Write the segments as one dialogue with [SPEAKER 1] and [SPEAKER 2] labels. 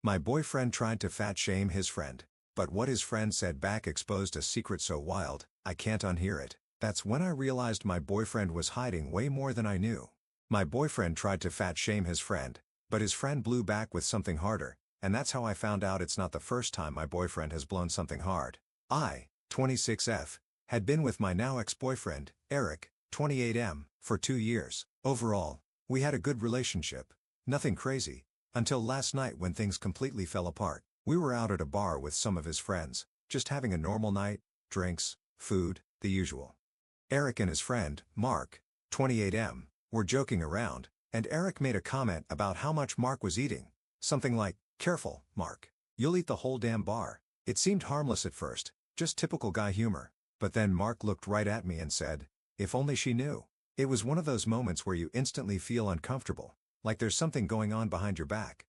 [SPEAKER 1] My boyfriend tried to fat shame his friend. But what his friend said back exposed a secret so wild, I can't unhear it. That's when I realized my boyfriend was hiding way more than I knew. My boyfriend tried to fat shame his friend, but his friend blew back with something harder, and that's how I found out it's not the first time my boyfriend has blown something hard. I, 26F, had been with my now ex-boyfriend, Eric, 28M, for 2 years. Overall, we had a good relationship. Nothing crazy. Until last night when things completely fell apart. We were out at a bar with some of his friends, just having a normal night, drinks, food, the usual. Eric and his friend, Mark, 28M, were joking around, and Eric made a comment about how much Mark was eating. Something like, "Careful, Mark. You'll eat the whole damn bar." It seemed harmless at first, just typical guy humor. But then Mark looked right at me and said, "If only she knew." It was one of those moments where you instantly feel uncomfortable, like there's something going on behind your back.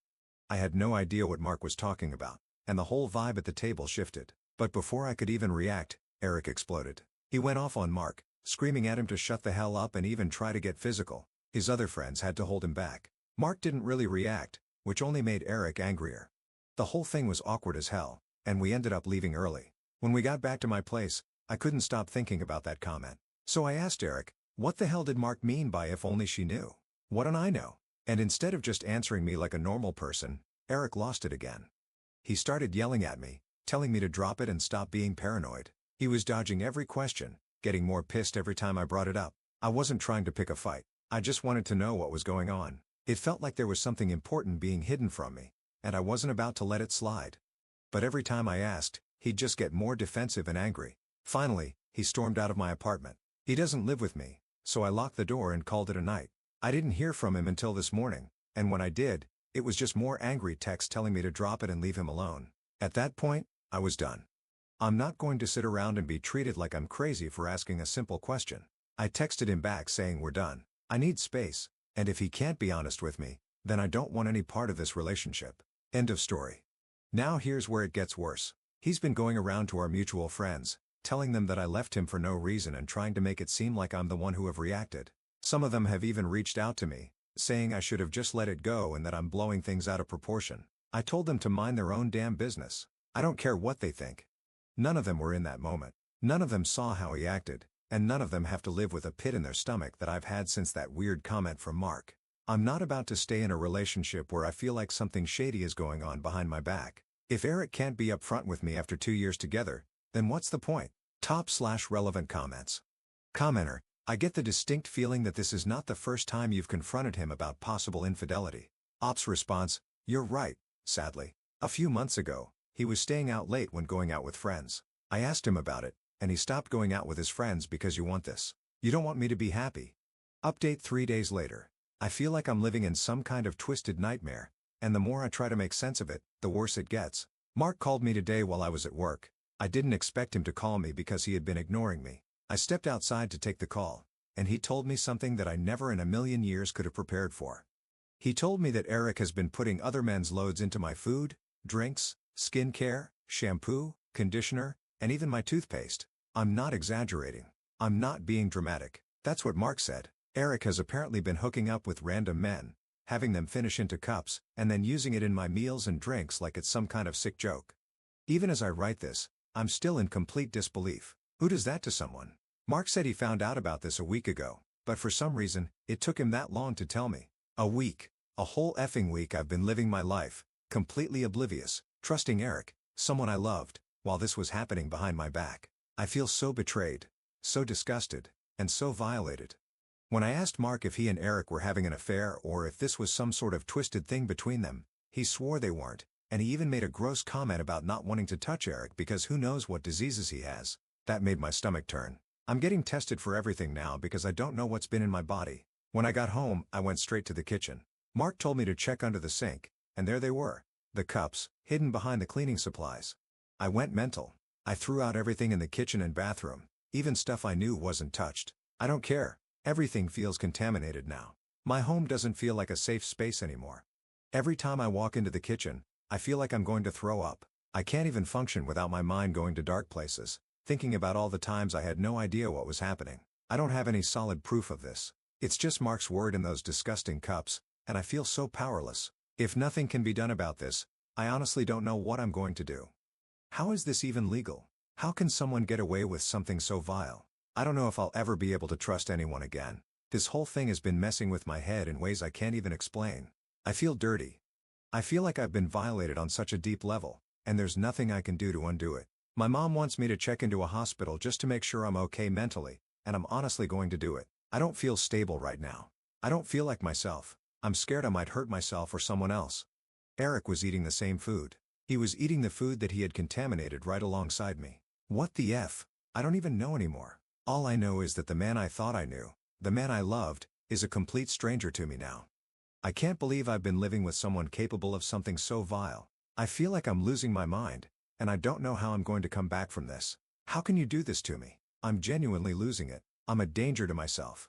[SPEAKER 1] I had no idea what Mark was talking about, and the whole vibe at the table shifted. But before I could even react, Eric exploded. He went off on Mark, screaming at him to shut the hell up and even try to get physical. His other friends had to hold him back. Mark didn't really react, which only made Eric angrier. The whole thing was awkward as hell, and we ended up leaving early. When we got back to my place, I couldn't stop thinking about that comment. So I asked Eric, what the hell did Mark mean by "if only she knew"? What don't I know? And instead of just answering me like a normal person, Eric lost it again. He started yelling at me, telling me to drop it and stop being paranoid. He was dodging every question, getting more pissed every time I brought it up. I wasn't trying to pick a fight. I just wanted to know what was going on. It felt like there was something important being hidden from me, and I wasn't about to let it slide. But every time I asked, he'd just get more defensive and angry. Finally, he stormed out of my apartment. He doesn't live with me, so I locked the door and called it a night. I didn't hear from him until this morning, and when I did, it was just more angry texts telling me to drop it and leave him alone. At that point, I was done. I'm not going to sit around and be treated like I'm crazy for asking a simple question. I texted him back saying we're done. I need space, and if he can't be honest with me, then I don't want any part of this relationship. End of story. Now here's where it gets worse. He's been going around to our mutual friends, telling them that I left him for no reason and trying to make it seem like I'm the one who have reacted. Some of them have even reached out to me, saying I should have just let it go and that I'm blowing things out of proportion. I told them to mind their own damn business. I don't care what they think. None of them were in that moment. None of them saw how he acted, and none of them have to live with a pit in their stomach that I've had since that weird comment from Mark. I'm not about to stay in a relationship where I feel like something shady is going on behind my back. If Eric can't be upfront with me after 2 years together, then what's the point? Top/relevant comments. Commenter, I get the distinct feeling that this is not the first time you've confronted him about possible infidelity. Ops response, you're right, sadly. A few months ago, he was staying out late when going out with friends. I asked him about it, and he stopped going out with his friends because you want this. You don't want me to be happy. Update 3 days later. I feel like I'm living in some kind of twisted nightmare, and the more I try to make sense of it, the worse it gets. Mark called me today while I was at work. I didn't expect him to call me because he had been ignoring me. I stepped outside to take the call, and he told me something that I never in a million years could have prepared for. He told me that Eric has been putting other men's loads into my food, drinks, skincare, shampoo, conditioner, and even my toothpaste. I'm not exaggerating. I'm not being dramatic. That's what Mark said. Eric has apparently been hooking up with random men, having them finish into cups, and then using it in my meals and drinks like it's some kind of sick joke. Even as I write this, I'm still in complete disbelief. Who does that to someone? Mark said he found out about this a week ago, but for some reason, it took him that long to tell me. A week. A whole effing week I've been living my life, completely oblivious, trusting Eric, someone I loved, while this was happening behind my back. I feel so betrayed, so disgusted, and so violated. When I asked Mark if he and Eric were having an affair or if this was some sort of twisted thing between them, he swore they weren't, and he even made a gross comment about not wanting to touch Eric because who knows what diseases he has. That made my stomach turn. I'm getting tested for everything now because I don't know what's been in my body. When I got home, I went straight to the kitchen. Mark told me to check under the sink, and there they were. The cups, hidden behind the cleaning supplies. I went mental. I threw out everything in the kitchen and bathroom, even stuff I knew wasn't touched. I don't care. Everything feels contaminated now. My home doesn't feel like a safe space anymore. Every time I walk into the kitchen, I feel like I'm going to throw up. I can't even function without my mind going to dark places, thinking about all the times I had no idea what was happening. I don't have any solid proof of this. It's just Mark's word in those disgusting cups, and I feel so powerless. If nothing can be done about this, I honestly don't know what I'm going to do. How is this even legal? How can someone get away with something so vile? I don't know if I'll ever be able to trust anyone again. This whole thing has been messing with my head in ways I can't even explain. I feel dirty. I feel like I've been violated on such a deep level, and there's nothing I can do to undo it. My mom wants me to check into a hospital just to make sure I'm okay mentally, and I'm honestly going to do it. I don't feel stable right now. I don't feel like myself. I'm scared I might hurt myself or someone else. Eric was eating the same food. He was eating the food that he had contaminated right alongside me. What the F? I don't even know anymore. All I know is that the man I thought I knew, the man I loved, is a complete stranger to me now. I can't believe I've been living with someone capable of something so vile. I feel like I'm losing my mind, and I don't know how I'm going to come back from this. How can you do this to me? I'm genuinely losing it. I'm a danger to myself.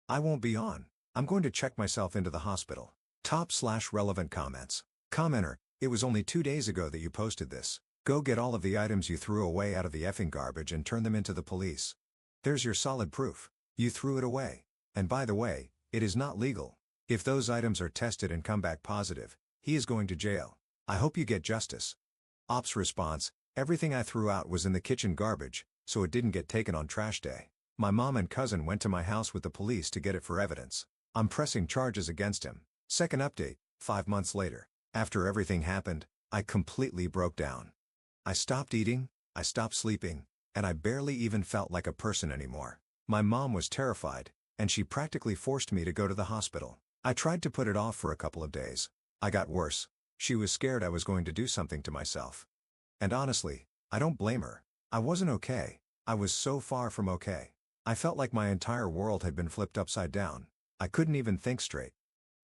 [SPEAKER 1] I won't be on. I'm going to check myself into the hospital. Top/relevant comments. Commenter, it was only 2 days ago that you posted this. Go get all of the items you threw away out of the effing garbage and turn them into the police. There's your solid proof. You threw it away. And by the way, it is not legal. If those items are tested and come back positive, he is going to jail. I hope you get justice. Ops response, everything I threw out was in the kitchen garbage, so it didn't get taken on trash day. My mom and cousin went to my house with the police to get it for evidence. I'm pressing charges against him. Second update, 5 months later. After everything happened, I completely broke down. I stopped eating, I stopped sleeping, and I barely even felt like a person anymore. My mom was terrified, and she practically forced me to go to the hospital. I tried to put it off for a couple of days. I got worse. She was scared I was going to do something to myself. And honestly, I don't blame her. I wasn't okay. I was so far from okay. I felt like my entire world had been flipped upside down. I couldn't even think straight.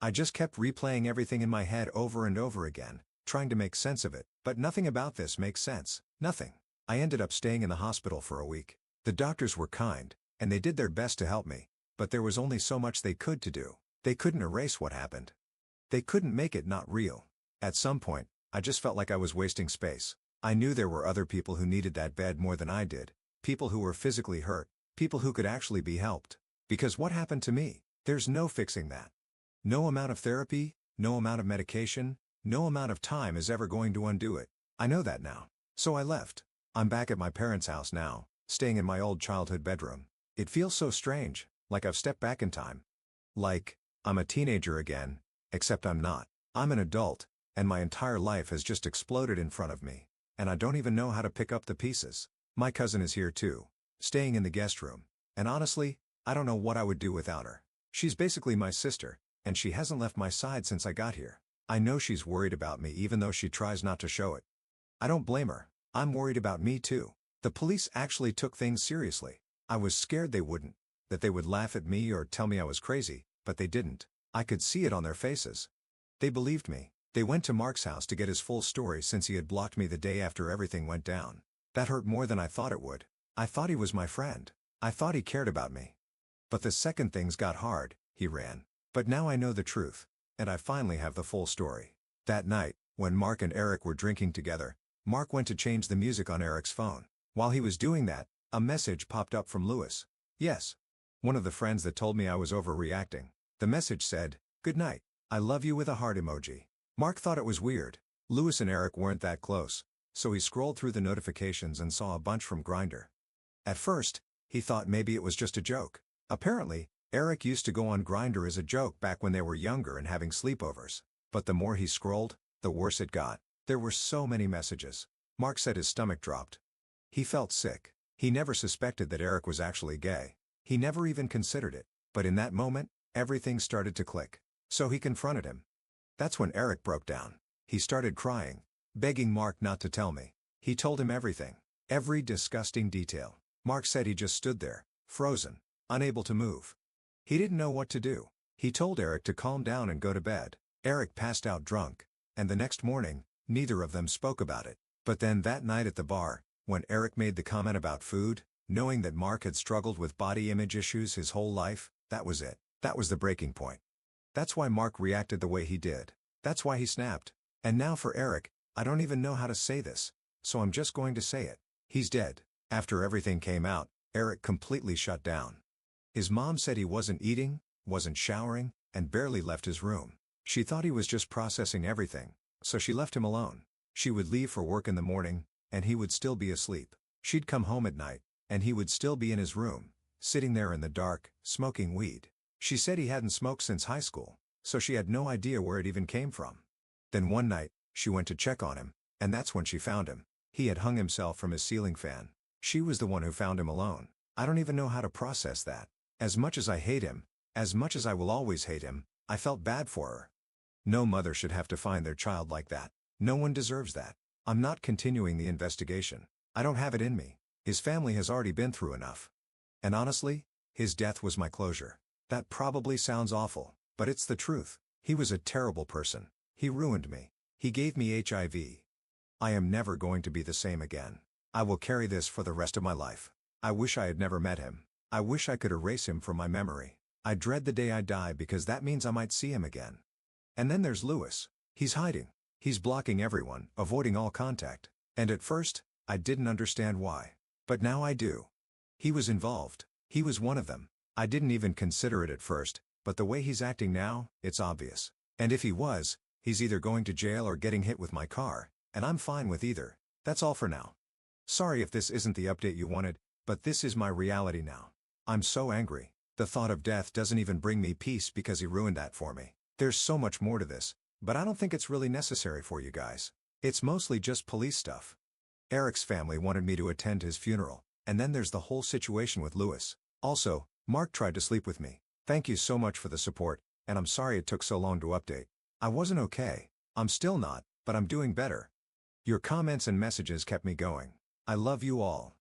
[SPEAKER 1] I just kept replaying everything in my head over and over again, trying to make sense of it, but nothing about this makes sense. Nothing. I ended up staying in the hospital for a week. The doctors were kind, and they did their best to help me, but there was only so much they could to do. They couldn't erase what happened. They couldn't make it not real. At some point, I just felt like I was wasting space. I knew there were other people who needed that bed more than I did, people who were physically hurt, people who could actually be helped. Because what happened to me? There's no fixing that. No amount of therapy, no amount of medication, no amount of time is ever going to undo it. I know that now. So I left. I'm back at my parents' house now, staying in my old childhood bedroom. It feels so strange, like I've stepped back in time. Like, I'm a teenager again, except I'm not. I'm an adult, and my entire life has just exploded in front of me, and I don't even know how to pick up the pieces. My cousin is here too, staying in the guest room, and honestly, I don't know what I would do without her. She's basically my sister, and she hasn't left my side since I got here. I know she's worried about me even though she tries not to show it. I don't blame her. I'm worried about me too. The police actually took things seriously. I was scared they wouldn't, that they would laugh at me or tell me I was crazy, but they didn't. I could see it on their faces. They believed me. They went to Mark's house to get his full story since he had blocked me the day after everything went down. That hurt more than I thought it would. I thought he was my friend. I thought he cared about me. But the second things got hard, he ran. But now I know the truth, and I finally have the full story. That night, when Mark and Eric were drinking together, Mark went to change the music on Eric's phone. While he was doing that, a message popped up from Lewis. Yes. One of the friends that told me I was overreacting. The message said, "Good night. I love you," with a heart emoji. Mark thought it was weird. Lewis and Eric weren't that close, so he scrolled through the notifications and saw a bunch from Grindr. At first, he thought maybe it was just a joke. Apparently, Eric used to go on Grindr as a joke back when they were younger and having sleepovers. But the more he scrolled, the worse it got. There were so many messages. Mark said his stomach dropped. He felt sick. He never suspected that Eric was actually gay. He never even considered it. But in that moment, everything started to click. So he confronted him. That's when Eric broke down. He started crying, begging Mark not to tell me. He told him everything. Every disgusting detail. Mark said he just stood there, frozen, unable to move. He didn't know what to do. He told Eric to calm down and go to bed. Eric passed out drunk, and the next morning, neither of them spoke about it. But then that night at the bar, when Eric made the comment about food, knowing that Mark had struggled with body image issues his whole life, that was it. That was the breaking point. That's why Mark reacted the way he did. That's why he snapped. And now for Eric, I don't even know how to say this, so I'm just going to say it. He's dead. After everything came out, Eric completely shut down. His mom said he wasn't eating, wasn't showering, and barely left his room. She thought he was just processing everything, so she left him alone. She would leave for work in the morning, and he would still be asleep. She'd come home at night, and he would still be in his room, sitting there in the dark, smoking weed. She said he hadn't smoked since high school, so she had no idea where it even came from. Then one night, she went to check on him, and that's when she found him. He had hung himself from his ceiling fan. She was the one who found him alone. I don't even know how to process that. As much as I hate him, as much as I will always hate him, I felt bad for her. No mother should have to find their child like that. No one deserves that. I'm not continuing the investigation. I don't have it in me. His family has already been through enough. And honestly, his death was my closure. That probably sounds awful, but it's the truth. He was a terrible person. He ruined me. He gave me HIV. I am never going to be the same again. I will carry this for the rest of my life. I wish I had never met him. I wish I could erase him from my memory. I dread the day I die because that means I might see him again. And then there's Lewis. He's hiding. He's blocking everyone, avoiding all contact. And at first, I didn't understand why. But now I do. He was involved. He was one of them. I didn't even consider it at first, but the way he's acting now, it's obvious. And if he was, he's either going to jail or getting hit with my car, and I'm fine with either. That's all for now. Sorry if this isn't the update you wanted, but this is my reality now. I'm so angry. The thought of death doesn't even bring me peace because he ruined that for me. There's so much more to this, but I don't think it's really necessary for you guys. It's mostly just police stuff. Eric's family wanted me to attend his funeral, and then there's the whole situation with Lewis. Also, Mark tried to sleep with me. Thank you so much for the support, and I'm sorry it took so long to update. I wasn't okay. I'm still not, but I'm doing better. Your comments and messages kept me going. I love you all.